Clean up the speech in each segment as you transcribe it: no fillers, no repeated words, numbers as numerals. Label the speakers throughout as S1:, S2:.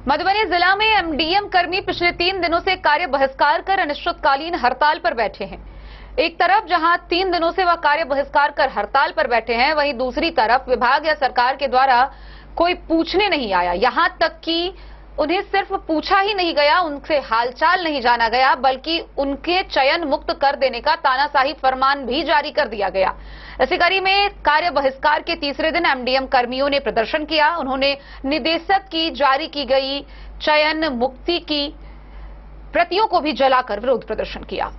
S1: मधुबनी जिला में एमडीएम कर्मी पिछले 3 दिनों से कार्य बहिष्कार कर अनिश्चितकालीन हड़ताल पर बैठे हैं। एक तरफ जहां 3 दिनों से वह कार्य बहिष्कार कर हड़ताल पर बैठे हैं, वहीं दूसरी तरफ विभाग या सरकार के द्वारा कोई पूछने नहीं आया। यहां तक कि उन्हें सिर्फ पूछा ही नहीं गया, उनसे हालचाल नहीं जाना गया, बल्कि उनके चयन मुक्त कर देने का तानाशाही फरमान भी जारी कर दिया गया। इसी कड़ी में कार्य बहिष्कार के तीसरे दिन एमडीएम कर्मियों ने प्रदर्शन किया। उन्होंने निदेशक की जारी की गई चयन मुक्ति की प्रतियों को भी जलाकर विरोध प्रदर्शन किया।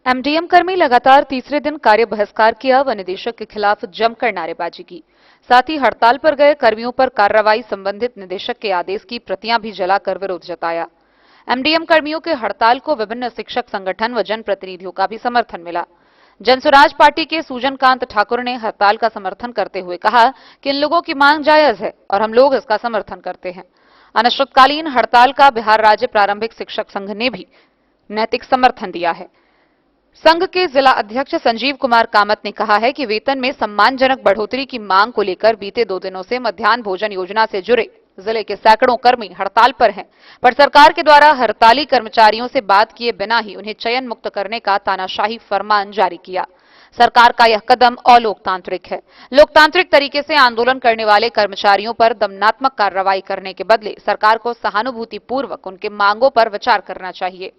S1: एमडीएम कर्मी लगातार तीसरे दिन कार्य बहिष्कार किया व निदेशक के खिलाफ जमकर नारेबाजी की। साथ ही हड़ताल पर गए कर्मियों पर कार्रवाई संबंधित निदेशक के आदेश की प्रतियां भी जलाकर विरोध जताया। एमडीएम कर्मियों के हड़ताल को विभिन्न शिक्षक संगठन व जनप्रतिनिधियों का भी समर्थन मिला। जनसुराज पार्टी के सूजनकांत ठाकुर ने हड़ताल का समर्थन करते हुए कहा कि इन लोगों की मांग जायज है और हम लोग इसका समर्थन करते हैं। अनिश्चितकालीन हड़ताल का बिहार राज्य प्रारंभिक शिक्षक संघ ने भी नैतिक समर्थन दिया है। संघ के जिला अध्यक्ष संजीव कुमार कामत ने कहा है कि वेतन में सम्मानजनक बढ़ोतरी की मांग को लेकर बीते 2 दिनों से मध्याह्न भोजन योजना से जुड़े जिले के सैकड़ों कर्मी हड़ताल पर हैं, पर सरकार के द्वारा हड़ताली कर्मचारियों से बात किए बिना ही उन्हें चयन मुक्त करने का तानाशाही फरमान जारी किया। सरकार का यह कदम अलोकतांत्रिक है। लोकतांत्रिक तरीके से आंदोलन करने वाले कर्मचारियों पर दमनात्मक कार्रवाई करने के बदले सरकार को सहानुभूतिपूर्वक उनके मांगों पर विचार करना चाहिए।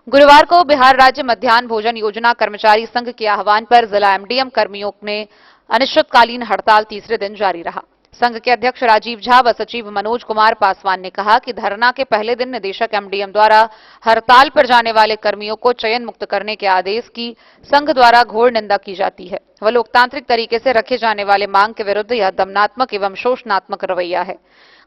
S1: गुरुवार को बिहार राज्य मध्याह्न भोजन योजना कर्मचारी संघ के आह्वान पर जिला एमडीएम कर्मियों ने अनिश्चितकालीन हड़ताल तीसरे दिन जारी रहा। संघ के अध्यक्ष राजीव झा व सचिव मनोज कुमार पासवान ने कहा कि धरना के पहले दिन निदेशक एमडीएम द्वारा हड़ताल पर जाने वाले कर्मियों को चयन मुक्त करने के आदेश की संघ द्वारा घोर निंदा की जाती है। वह लोकतांत्रिक तरीके से रखे जाने वाले मांग के विरुद्ध यह दमनात्मक एवं शोषणात्मक रवैया है।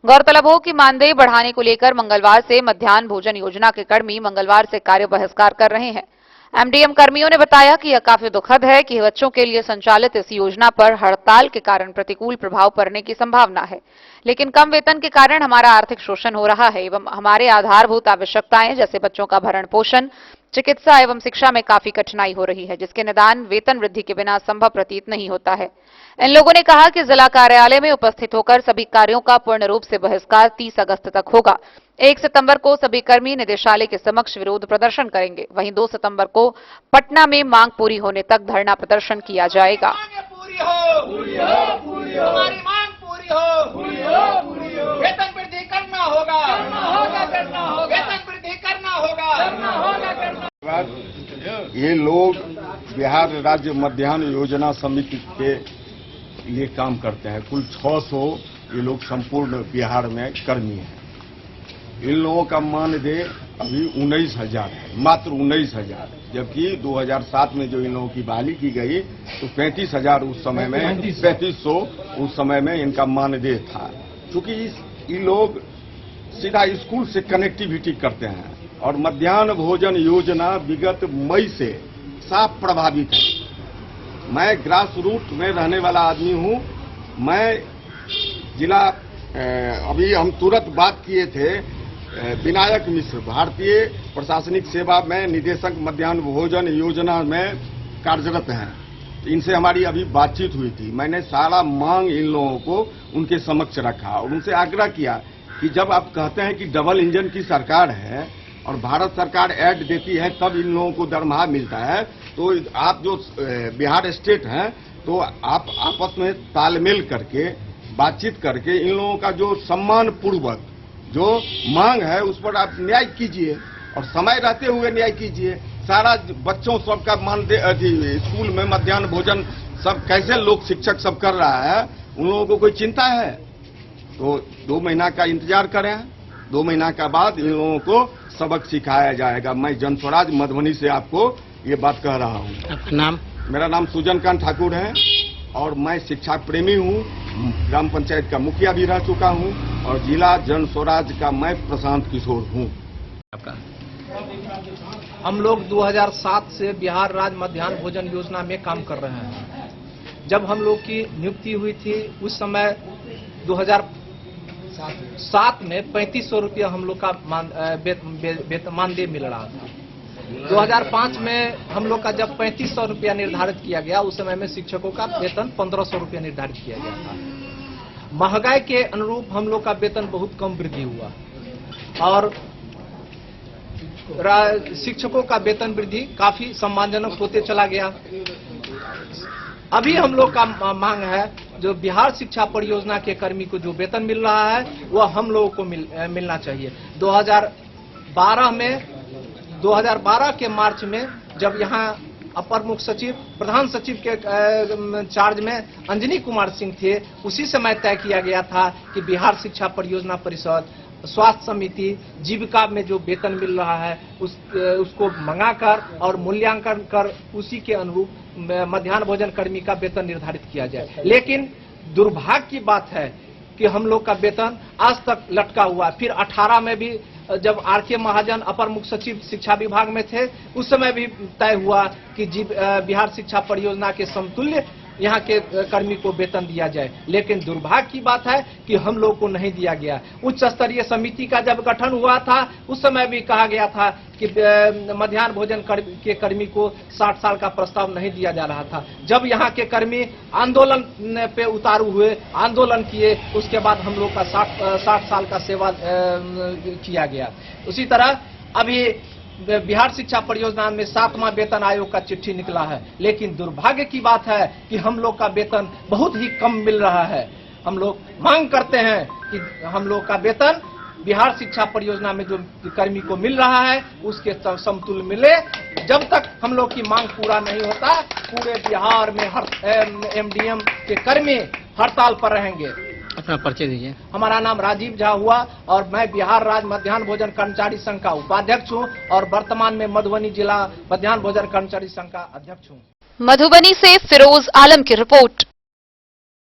S1: गौरतलब हो कि मानदेय बढ़ाने को लेकर मंगलवार से मध्याह्न भोजन योजना के कर्मी मंगलवार से कार्य बहिष्कार कर रहे हैं। एमडीएम कर्मियों ने बताया कि यह काफी दुखद है कि बच्चों के लिए संचालित इस योजना पर हड़ताल के कारण प्रतिकूल प्रभाव पड़ने की संभावना है, लेकिन कम वेतन के कारण हमारा आर्थिक शोषण हो रहा है एवं हमारे आधारभूत आवश्यकताएं जैसे बच्चों का भरण पोषण, चिकित्सा एवं शिक्षा में काफी कठिनाई हो रही है, जिसके निदान वेतन वृद्धि के बिना संभव प्रतीत नहीं होता है। इन लोगों ने कहा कि जिला कार्यालय में उपस्थित होकर सभी कार्यों का पूर्ण रूप से बहिष्कार 30 अगस्त तक होगा। 1 सितंबर को सभी कर्मी निदेशालय के समक्ष विरोध प्रदर्शन करेंगे। वहीं 2 सितंबर को पटना में मांग पूरी होने तक धरना प्रदर्शन किया जाएगा।
S2: वेतन वृद्धि करना होगा, वेतन वृद्धि करना होगा।
S3: ये लोग बिहार राज्य मध्याह्न योजना समिति के लिए काम करते हैं। कुल 600 ये लोग संपूर्ण बिहार में कर्मी हैं। इन लोगों का मानदेय अभी 19,000 है, मात्र 19,000, जबकि 2007 में जो इन लोगों की बहाली की गई तो 35,000 उस समय में 3500 उस समय में इनका मानदेय था। क्योंकि ये लोग सीधा स्कूल से कनेक्टिविटी करते हैं और मध्याह्न भोजन योजना विगत मई से साफ प्रभावित है। मैं ग्रास रूट में रहने वाला आदमी हूं। मैं जिला अभी हम तुरंत बात किए थे विनायक मिश्र, भारतीय प्रशासनिक सेवा में निदेशक मध्याह्न भोजन योजना में कार्यरत हैं। इनसे हमारी अभी बातचीत हुई थी। मैंने सारा मांग इन लोगों को उनके समक्ष रखा और उनसे आग्रह किया कि जब आप कहते हैं कि डबल इंजन की सरकार है और भारत सरकार ऐड देती है तब इन लोगों को दरमाहा मिलता है, तो आप जो बिहार स्टेट हैं तो आप आपस में तालमेल करके बातचीत करके इन लोगों का जो सम्मान पूर्वक जो मांग है उस पर आप न्याय कीजिए और समय रहते हुए न्याय कीजिए। सारा बच्चों सबका मानदेय स्कूल में मध्याह्न भोजन सब कैसे लोग शिक्षक सब कर रहा है, उन लोगों को कोई चिंता है तो 2 महीना का इंतजार करें। 2 महीना के बाद इन लोगों को सबक सिखाया जाएगा। मैं जनस्वराज मधुबनी से आपको ये बात कह रहा हूँ।
S4: आपका नाम?
S3: मेरा नाम सूजनकांत ठाकुर है और मैं शिक्षा प्रेमी हूँ। ग्राम पंचायत का मुखिया भी रह चुका हूँ और जिला जन स्वराज का मैं प्रशांत किशोर हूँ।
S5: हम लोग 2007 से बिहार राज्य मध्याह्न भोजन योजना में काम कर रहे हैं। जब हम लोग की नियुक्ति हुई थी उस समय 2007 में 3500 रुपया हम लोग का मानदेय मिल रहा था। 2005 में हम लोग का जब 3500 रुपया निर्धारित किया गया, उस समय में शिक्षकों का वेतन 1500 रुपया निर्धारित किया गया था। महंगाई के अनुरूप हम लोग का वेतन बहुत कम वृद्धि हुआ और शिक्षकों का वेतन वृद्धि काफी सम्मानजनक होते चला गया। अभी हम लोग का मांग है जो बिहार शिक्षा परियोजना के कर्मी को जो वेतन मिल रहा है वह हम लोगों को मिलना चाहिए। 2012 के मार्च में जब यहाँ अपर मुख्य सचिव प्रधान सचिव के चार्ज में अंजनी कुमार सिंह थे, उसी समय तय किया गया था कि बिहार शिक्षा परियोजना परिषद, स्वास्थ्य समिति, जीविका में जो वेतन मिल रहा है उसको मंगाकर और मूल्यांकन कर उसी के अनुरूप मध्याह्न भोजन कर्मी का वेतन निर्धारित किया जाए। लेकिन दुर्भाग्य की बात है कि हम लोग का वेतन आज तक लटका हुआ। फिर 18 में भी जब आर.के. महाजन अपर मुख्य सचिव शिक्षा विभाग में थे, उस समय भी तय हुआ कि बिहार शिक्षा परियोजना के समतुल्य यहाँ के कर्मी को वेतन दिया जाए, लेकिन दुर्भाग्य की बात है कि हम लोग को नहीं दिया गया। उच्च स्तरीय समिति का जब गठन हुआ था उस समय भी कहा गया था कि मध्याह्न भोजन के कर्मी को 60 साल का प्रस्ताव नहीं दिया जा रहा था। जब यहाँ के कर्मी आंदोलन पे उतारू हुए, आंदोलन किए, उसके बाद हम लोग का 60 साल का सेवा किया गया। उसी तरह अभी बिहार शिक्षा परियोजना में 7वां वेतन आयोग का चिट्ठी निकला है, लेकिन दुर्भाग्य की बात है कि हम लोग का वेतन बहुत ही कम मिल रहा है। हम लोग मांग करते हैं कि हम लोग का वेतन बिहार शिक्षा परियोजना में जो कर्मी को मिल रहा है उसके समतुल्य मिले। जब तक हम लोग की मांग पूरा नहीं होता, पूरे बिहार में एमडीएम के कर्मी हड़ताल पर रहेंगे।
S4: अपना परिचय दीजिए।
S5: हमारा नाम राजीव झा हुआ और मैं बिहार राज्य मध्याह्न भोजन कर्मचारी संघ का उपाध्यक्ष हूँ और वर्तमान में मधुबनी जिला मध्याह्न भोजन कर्मचारी संघ का अध्यक्ष हूँ।
S1: मधुबनी से फिरोज आलम की रिपोर्ट।